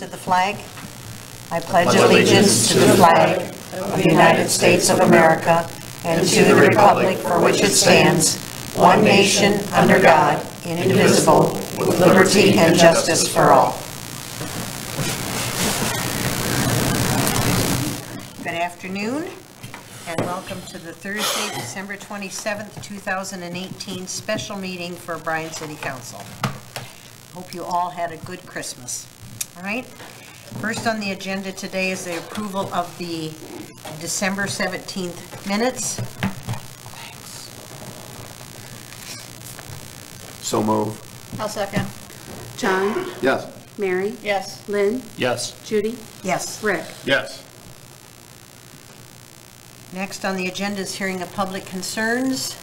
To the flag. I pledge allegiance to the flag of the United States of America and to the republic for which it stands, one nation, under God, indivisible, with liberty and justice for all. Good afternoon, and welcome to the Thursday, December 27th, 2018 special meeting for Bryan City Council. Hope you all had a good Christmas. All right. First on the agenda today is the approval of the December 17th minutes. So move. I'll second. John? Yes. Mary? Yes. Lynn? Yes. Judy? Yes. Rick? Yes. Next on the agenda is hearing of public concerns.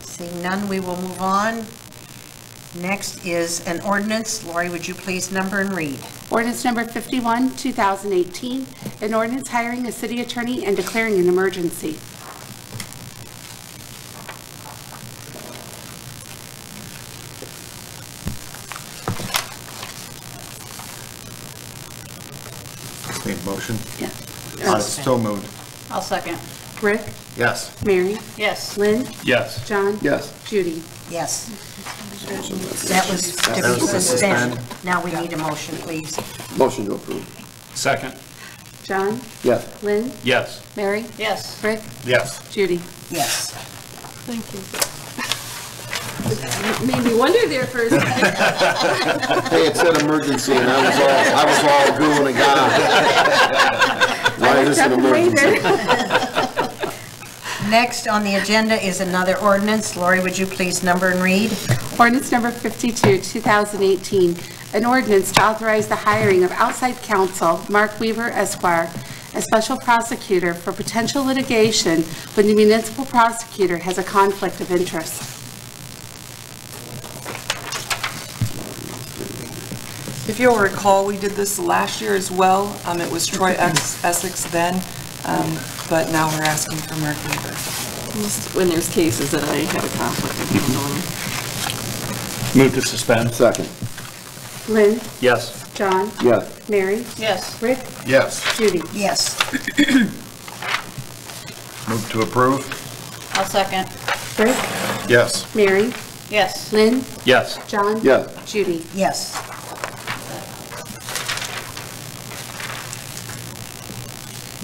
Seeing none, we will move on. Next is an ordinance. Lori, would you please number and read? Ordinance number 51, 2018, an ordinance hiring a city attorney and declaring an emergency. Need motion? Yeah. So moved. I'll second. Rick? Yes. Mary? Yes. Lynn? Yes. John? Yes. Judy? Yes. That was to be suspended. Now we need a motion, please. Motion to approve. Second. John? Yes. Lynn? Yes. Mary? Yes. Rick? Yes. Judy? Yes. Thank you. Made me wonder there for a second. Hey, it said emergency, and I was all gooing and gaga. Why is this an emergency? Next on the agenda is another ordinance. Lori, would you please number and read? Ordinance number 52, 2018, an ordinance to authorize the hiring of outside counsel, Mark Weaver, Esquire, as special prosecutor for potential litigation when the municipal prosecutor has a conflict of interest. If you'll recall, we did this last year as well. It was Troy Essex then, but now we're asking for Mark Weaver. When there's cases that I have a conflict with Move to suspend. Second. Lynn? Yes. John? Yes. Mary? Yes. Rick? Yes. Judy? Yes. Move to approve. I'll second. Rick? Yes. Mary? Yes. Lynn? Yes. John? Yes. Judy? Yes.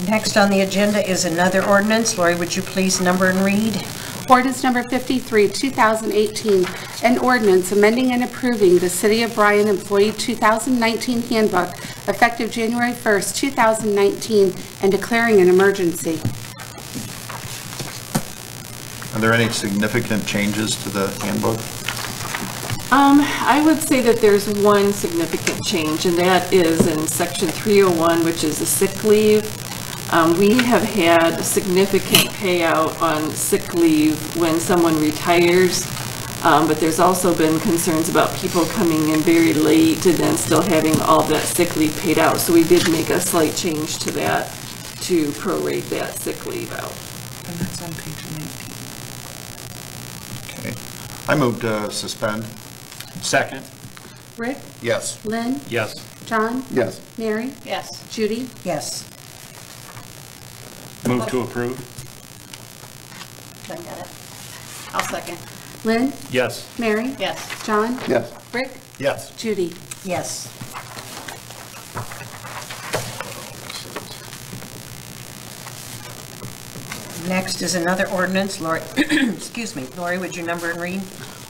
Next on the agenda is another ordinance. Lori, would you please number and read? Ordinance number 53, 2018, an ordinance amending and approving the City of Bryan Employee 2019 Handbook effective January 1st, 2019, and declaring an emergency. Are there any significant changes to the handbook? I would say that there's one significant change, and that is in section 301, which is the sick leave. We have had a significant payout on sick leave when someone retires, but there's also been concerns about people coming in very late and then still having all that sick leave paid out. So we did make a slight change to that to prorate that sick leave out. And that's on page 19. Okay. I move to suspend. Second. Rick? Yes. Lynn? Yes. John? Yes. Mary? Yes. Judy? Yes. Move to approve. I got it. I'll second. Lynn? Yes. Mary? Yes. John? Yes. Rick? Yes. Judy? Yes. Next is another ordinance. Lori, excuse me. Lori, would you number and read?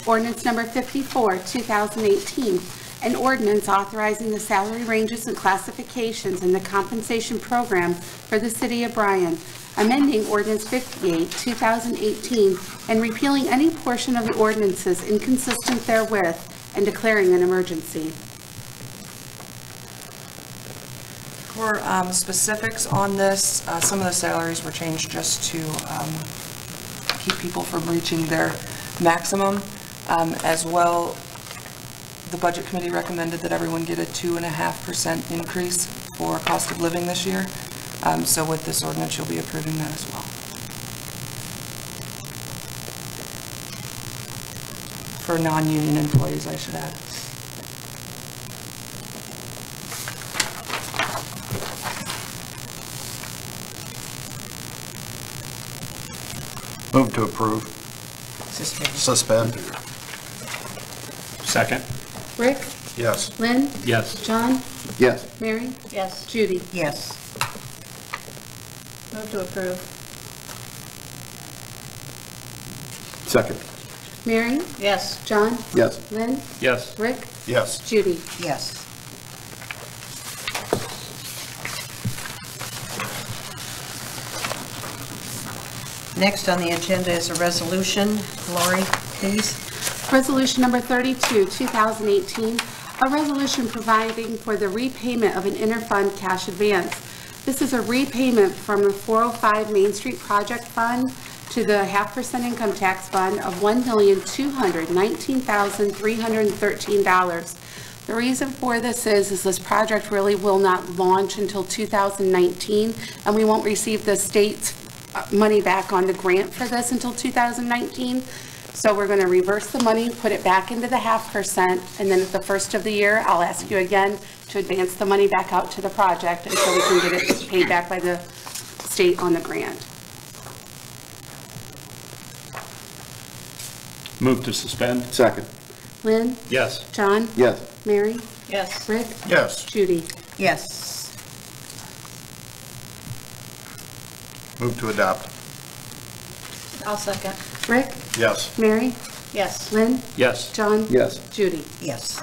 Ordinance number 54, 2018, an ordinance authorizing the salary ranges and classifications in the compensation program for the City of Bryan, amending Ordinance 58, 2018, and repealing any portion of the ordinances inconsistent therewith, and declaring an emergency. For specifics on this, some of the salaries were changed just to keep people from reaching their maximum. As well, the Budget Committee recommended that everyone get a 2.5% increase for cost of living this year. So with this ordinance, you'll be approving that as well. For non-union employees, I should add. Move to approve. Suspend. Second. Rick, Yes. Lynn, Yes. John, Yes. Mary, Yes. Judy. Yes. Move to approve. Second. Mary, Yes. John, Yes. Lynn, Yes. Rick, Yes. Judy. Yes. Next on the agenda is a resolution. Lori, please. Resolution number 32, 2018, a resolution providing for the repayment of an interfund cash advance. This is a repayment from the 405 Main Street Project Fund to the 0.5% income tax fund of $1,219,313. The reason for this is this project really will not launch until 2019, and we won't receive the state's money back on the grant for this until 2019. So we're going to reverse the money, put it back into the 0.5%, and then at the first of the year, I'll ask you again to advance the money back out to the project until we can get it paid back by the state on the grant. Move to suspend. Second. Lynn, Yes. John, Yes. Mary, Yes. Rick, Yes. Judy. Yes. Move to adopt. I'll second. Rick, Yes. Mary, Yes. Lynn, Yes. John, Yes. Judy. Yes.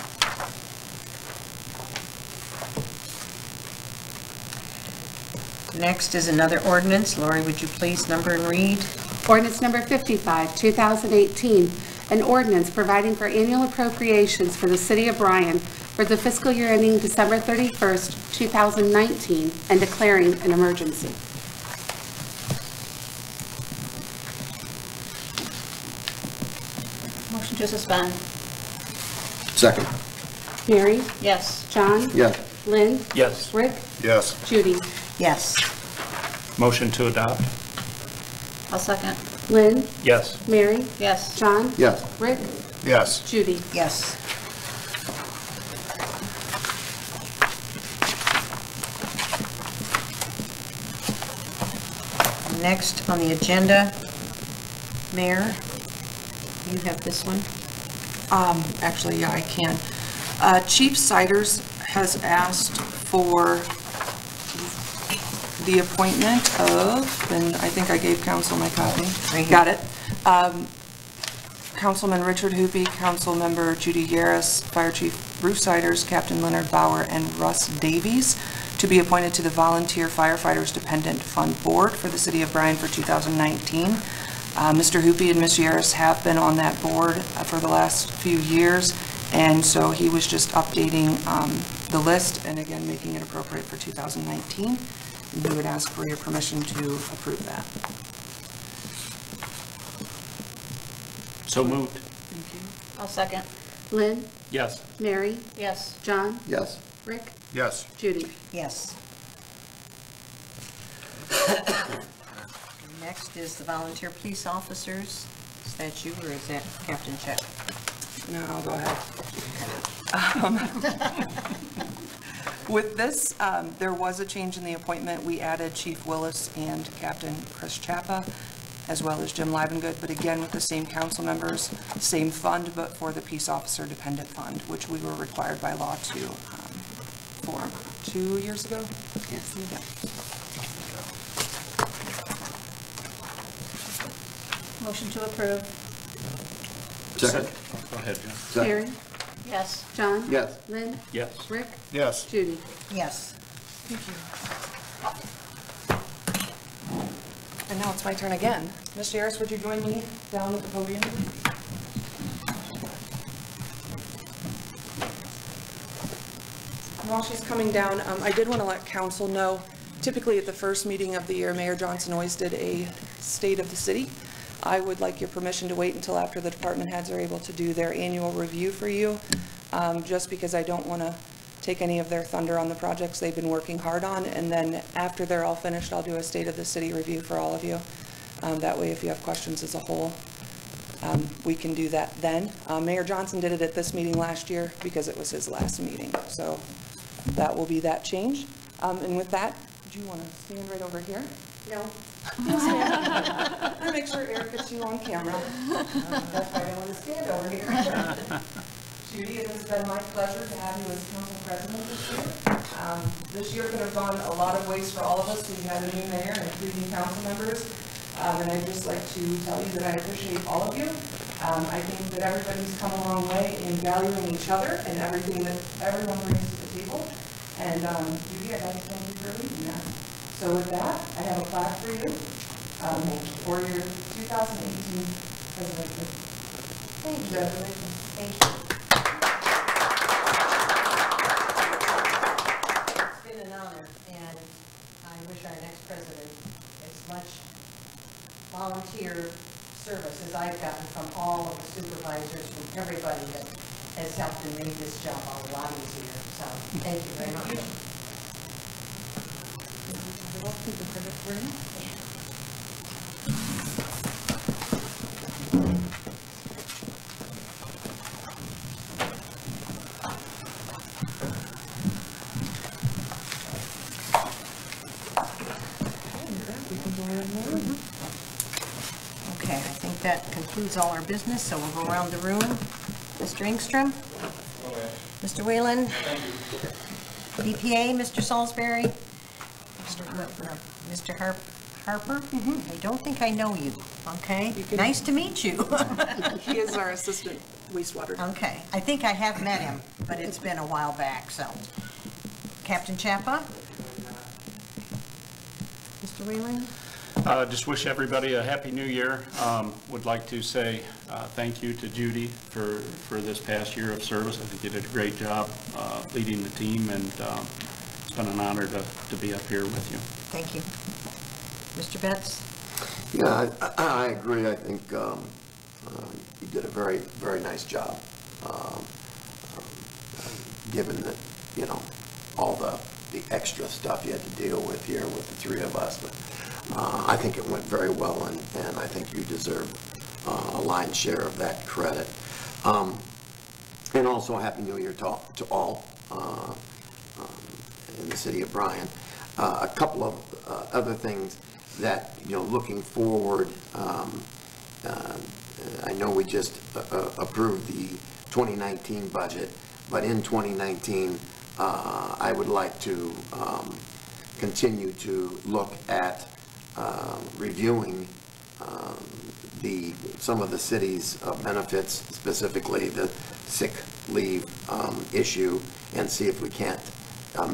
Next is another ordinance. Lori, would you please number and read? Ordinance number 55, 2018, an ordinance providing for annual appropriations for the city of Bryan for the fiscal year ending December 31st, 2019, and declaring an emergency. Motion to suspend. Second. Mary, Yes. John, Yes. Lynn, Yes. Rick, Yes. Judy. Yes. Motion to adopt. I'll second. Lynn, Yes. Mary, Yes. John, Yes. Rick, Yes. Judy. Yes. Next on the agenda, Mayor, you have this one? Actually, yeah, I can. Chief Siders has asked for the appointment of, and I think I gave council my copy. Right here. Got it. Councilman Richard Hoopie, Councilmember Judy Yaris, Fire Chief Bruce Siders, Captain Leonard Bauer, and Russ Davies to be appointed to the Volunteer Firefighters Dependent Fund Board for the City of Bryan for 2019. Mr. Hoopie and Ms. Yaris have been on that board for the last few years, and so he was just updating the list and again making it appropriate for 2019. And we would ask for your permission to approve that. So moved. Thank you. I'll second. Lynn, Yes. Mary, Yes. John, Yes. Rick, Yes. Judy. Yes. Next is the volunteer police officers. Is that you or is that Captain Chet? No, I'll go ahead. With this, there was a change in the appointment. We added Chief Willis and Captain Chris Chappa, as well as Jim Livengood, but again with the same council members, same fund, but for the Peace Officer Dependent Fund, which we were required by law to form 2 years ago. Yes. Yeah. Motion to approve. Second. Go ahead, Jim. Second. Mary, Yes. John, Yes. Lynn, Yes. Rick, Yes. Judy. Yes. Thank you. And now it's my turn again. Ms. Yaris, would you join me down at the podium? While she's coming down, I did want to let council know, typically at the first meeting of the year, Mayor Johnson always did a state of the city. I would like your permission to wait until after the department heads are able to do their annual review for you, just because I don't want to take any of their thunder on the projects they've been working hard on, and then after they're all finished, I'll do a state of the city review for all of you. That way, if you have questions as a whole, we can do that then. Mayor Johnson did it at this meeting last year because it was his last meeting, so that will be that change. And with that, do you want to stand right over here? No. I make sure Eric gets you on camera. That's why I want to stand over here. Judy, it has been my pleasure to have you as council president this year. This year could have gone a lot of ways for all of us. We had a new mayor and 3 new council members. And I'd just like to tell you that I appreciate all of you. I think that everybody's come a long way in valuing each other and everything that everyone brings to the table. And Judy, I'd like to thank you for leading that. So with that, I have a plaque for you for your 2018 presidency. Thank you. Congratulations. Thank you. It's been an honor, and I wish our next president as much volunteer service as I've gotten from all of the supervisors, from everybody that has helped and made this job a lot easier. So, thank you very much. Okay, I think that concludes all our business, so we'll go around the room. Mr. Engstrom? Mr. Whalen? BPA, Mr. Salisbury? Mr. Harper? I don't think I know you, okay? Nice to meet you. He is our assistant wastewater. Okay, I think I have met him, but it's been a while back, so. Captain Chapa? Mr. Whalen? Just wish everybody a happy new year. Would like to say thank you to Judy for this past year of service. I think you did a great job leading the team, and it's been an honor to be up here with you. Thank you. Mr. Betts? Yeah, I agree. I think you did a very, very nice job, given that, you know, all the extra stuff you had to deal with here with the 3 of us. But I think it went very well, and I think you deserve a lion's share of that credit. And also, Happy New Year to all in the city of Bryan. A couple of other things that, you know, looking forward, I know we just approved the 2019 budget, but in 2019, I would like to continue to look at reviewing some of the city's benefits, specifically the sick leave issue, and see if we can't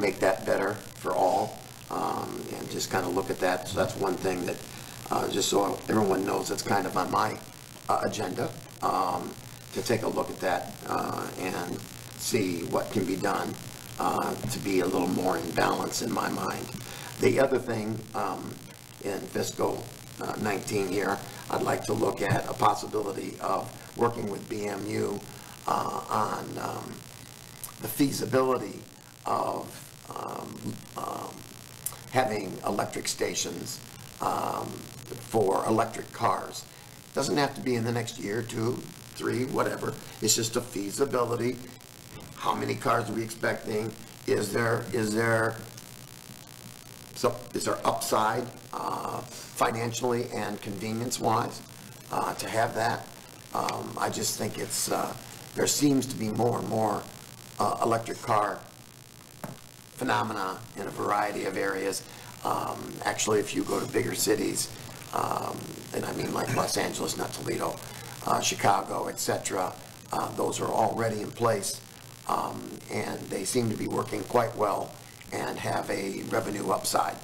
make that better for all, and just kind of look at that. So that's one thing that, just so everyone knows, that's kind of on my agenda, to take a look at that and see what can be done to be a little more in balance in my mind. The other thing in fiscal 19 here, I'd like to look at a possibility of working with BMU on the feasibility of having electric stations for electric cars. Doesn't have to be in the next year, 2, 3, whatever. It's just a feasibility. How many cars are we expecting? Is there upside financially and convenience-wise to have that? I just think it's there seems to be more and more electric car phenomena in a variety of areas. Actually, if you go to bigger cities, and I mean like Los Angeles, not Toledo, Chicago, etc., those are already in place, and they seem to be working quite well and have a revenue upside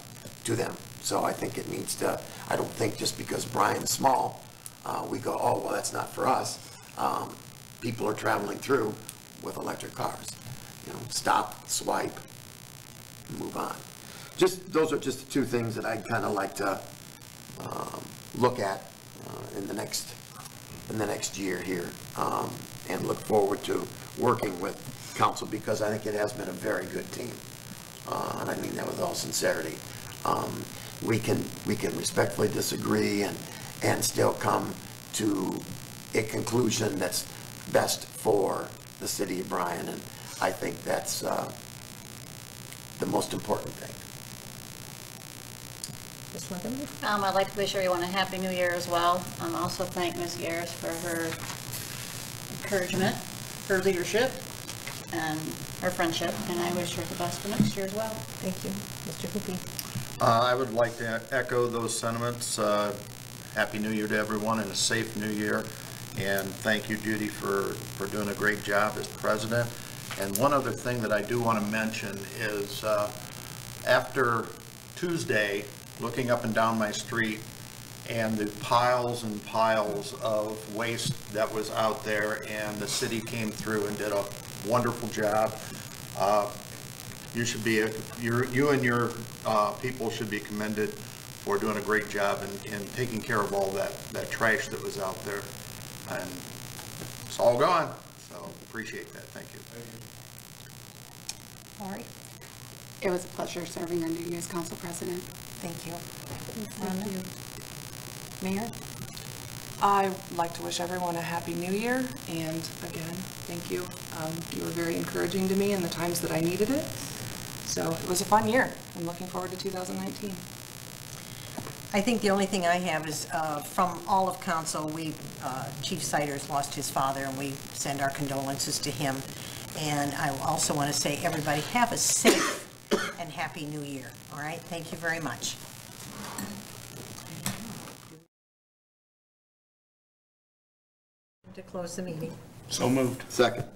to them. So I think it needs to, I don't think just because Bryan's small, we go, oh, well, that's not for us. People are traveling through with electric cars. You know, stop, swipe, move on. Just, those are just the 2 things that I'd kind of like to look at in the next year here, and look forward to working with council, because I think it has been a very good team. And I mean that with all sincerity. We can respectfully disagree and still come to a conclusion that's best for the city of Bryan, and I think that's the most important thing. Ms. Leatherman? I'd like to wish everyone a Happy New Year as well. Also thank Ms. Garris for her encouragement, her leadership, and her friendship, and I wish her the best for next year as well. Thank you. Mr. Hoopie? I would like to echo those sentiments. Happy New Year to everyone and a safe New Year. And thank you, Judy, for doing a great job as president. And one other thing that I do want to mention is after Tuesday, looking up and down my street and the piles and piles of waste that was out there, and the city came through and did a wonderful job. You should be, you and your people should be commended for doing a great job in taking care of all that trash that was out there. And it's all gone, so appreciate that. Thank you. All right. It was a pleasure serving under you as council president. Thank you. Mayor? I'd like to wish everyone a Happy New Year, and again, thank you. You were very encouraging to me in the times that I needed it, so it was a fun year. I'm looking forward to 2019. I think the only thing I have is from all of council, Chief Siders lost his father, and we send our condolences to him. And I also want to say, everybody, have a safe and happy New Year. All right? Thank you very much. To close the meeting. So moved. Second.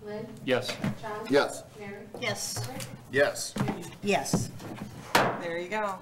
Lynn? Yes. John? Yes. Mary? Yes. Yes. Yes. There you go.